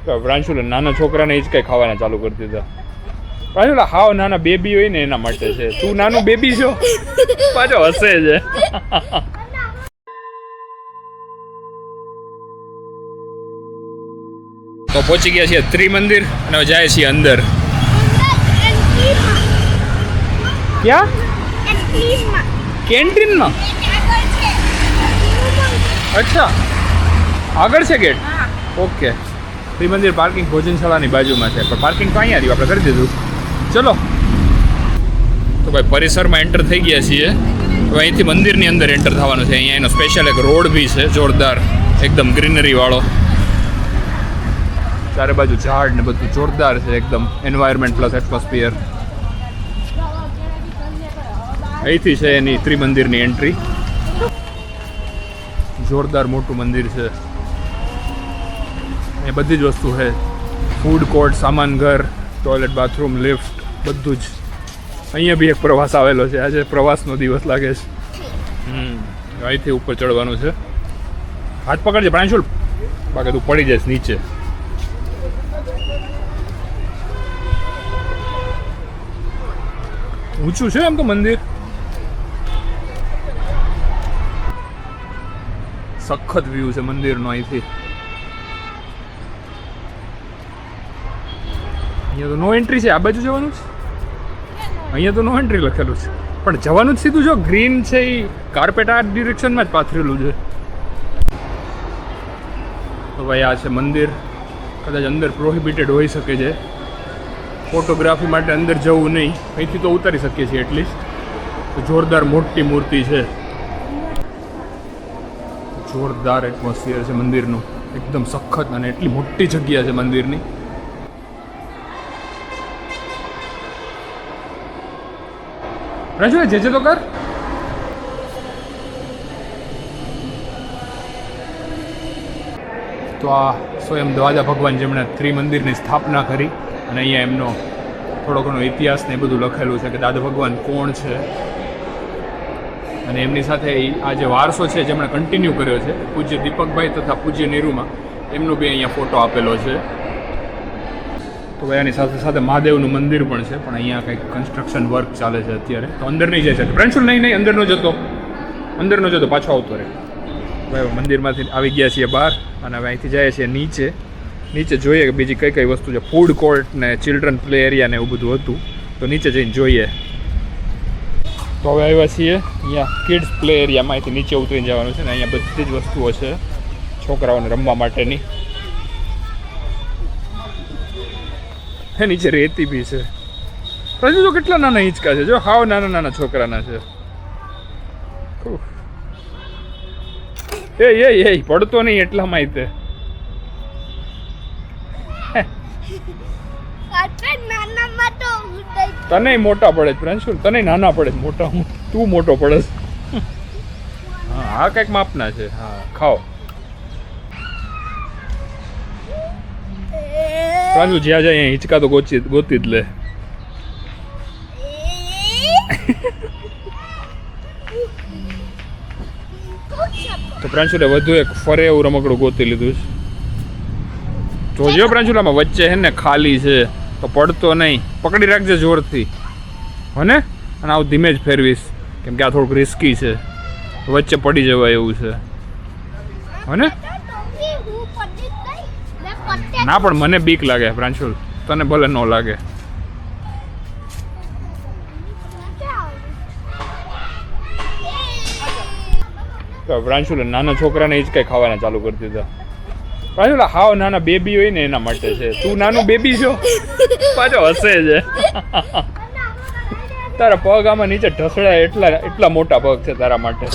પ્રાંશુલે નાના છોકરાને જ કંઈ ખાવાના ચાલુ કરી દીધા. પ્રાંશુલા હાવ નાના બેબી હોય ને એના માટે છે. તું નાનું બેબી છો પાછો હસે છે. તો પહોંચી ગયા છીએ ત્રિમંદિર અને હવે જાય છીએ અંદર. ક્યાં? કેન્ટીનમાં. અચ્છા આગળ છે ગેટ. ઓકે. ત્રિમંદિર પાર્કિંગ ભોજનશાળાની બાજુમાં છે, પણ પાર્કિંગ તો અહીંયા રહ્યું, આપણે કરી દીધું. ચલો તો ભાઈ પરિસરમાં એન્ટર થઈ ગયા છીએ. હવે અહીંથી મંદિરની અંદર એન્ટર થવાનું છે. અહીંયા એનો સ્પેશિયલ એક રોડ બી છે જોરદાર, એકદમ ગ્રીનરી વાળો. ચારે બાજુ ઝાડ ને બધું જોરદાર છે એકદમ. Environment plus atmosphere. અહીંથી છે એની ત્રિમંદિરની એન્ટ્રી. જોરદાર મોટું મંદિર છે. એ બધી જ વસ્તુ છે. ફૂડ કોર્ટ, સામાન ઘર, ટોયલેટ, બાથરૂમ, લિફ્ટ, બધું જ. અહીંયા બી એક પ્રવાસ આવેલો છે. આજે પ્રવાસનો દિવસ લાગે છે. અહીંથી ઉપર ચડવાનું છે. હાથ પકડજે પ્રાંશુલ, બાકી તું પડી જઈશ નીચે. ઊંચું છે એમ તો મંદિર. સખત વ્યૂ છે મંદિરનો અહીંથી. અહીંયા તો નો એન્ટ્રી છે. આ બાજુ જવાનું છે. અહીંયા તો નો એન્ટ્રી લખેલું છે, પણ જવાનું જ સીધું. જો ગ્રીન છે એ કાર્પેટ આ ડિરેક્શનમાં જ પાથરેલું છે. તો ભાઈ આ છે મંદિર. કદાચ અંદર પ્રોહિબિટેડ હોઈ શકે છે. ફોટોગ્રાફી માટે અંદર જવું નહીં. અહીંથી તો ઉતારી શકીએ છીએ એટલીસ્ટ. તો જોરદાર મોટી મૂર્તિ છે. જોરદાર એટમોસ્ફિયર છે મંદિરનું, એકદમ સખત. અને એટલી મોટી જગ્યા છે મંદિરની. રાજુ જે તો કર. તો આ સ્વયં દ્વાજા ભગવાન જેમણે ત્રિમંદિરની સ્થાપના કરી, અને અહીંયા એમનો થોડો ઘણો ઇતિહાસ ને એ બધું લખેલું છે કે દાદા ભગવાન કોણ છે. અને એમની સાથે આ જે વારસો છે જેમણે કન્ટિન્યુ કર્યો છે, પૂજ્ય દીપકભાઈ તથા પૂજ્ય નિરૂમા, એમનો બી અહીંયા ફોટો આપેલો છે. તો ભાઈ આની સાથે સાથે મહાદેવનું મંદિર પણ છે, પણ અહીંયા કંઈક કન્સ્ટ્રક્શન વર્ક ચાલે છે અત્યારે, તો અંદર નહીં જઈ શકે. પ્રાંશુલ નહીં અંદરનો જતો પાછો આવતો રહે. ભાઈ મંદિરમાંથી આવી ગયા છીએ બહાર, અને હવે અહીંથી જઈએ છીએ નીચે જોઈએ કે બીજી કઈ વસ્તુ છે. ફૂડ કોર્ટ ને ચિલ્ડ્રન પ્લે એરિયા ને એવું બધું હતું, તો નીચે જઈને જોઈએ. તો હવે આવ્યા છીએ અહીંયા કિડ્સ પ્લે એરિયામાં. અહીંથી નીચે ઉતરીને જવાનું છે ને અહીંયા બધી જ વસ્તુઓ છે છોકરાઓને રમવા માટેની. હે નીચે રેતી બી છે. પછી જો કેટલા નાના હિંચકા છે, જો હાવ નાના છોકરાના છે. એ પડતો નહીં એટલામાં તે. તને મોટા પડે પ્રાંશુલ, તને નાના પડે મોટા. તું મોટો પડે. હા આ કંઈક માપના છે. હા ખાઓ પ્રાંશુલ. જ્યાં જાય અહીંયા હિંચકા તો ગોતી જ લે. તો પ્રાંશુલે વધુ એક ફરે એવું રમકડું ગોતી લીધું છે. જોજો પ્રાંશુલ, આમાં વચ્ચે છે ને ખાલી છે, તો પડતો નહીં. પકડી રાખજે જોરથી, હને. અને આવું ધીમે જ ફેરવીશ, કેમ કે આ થોડુંક રિસ્કી છે. વચ્ચે પડી જવાય એવું છે, હને. ના પણ મને બીક લાગે પ્રાંશુલ, તને ભલે ન લાગે. પ્રાંશુલે નાના છોકરાને જ કંઈ ખાવાના ચાલુ કરી દીધા. પ્રાંશુલ હાવ નાના બેબી હોય ને એના માટે છે. તું નાનું બેબી છો પાછો હસે છે. તારા પગ આમાં નીચે ઢસડાય એટલા મોટા પગ છે તારા માટે.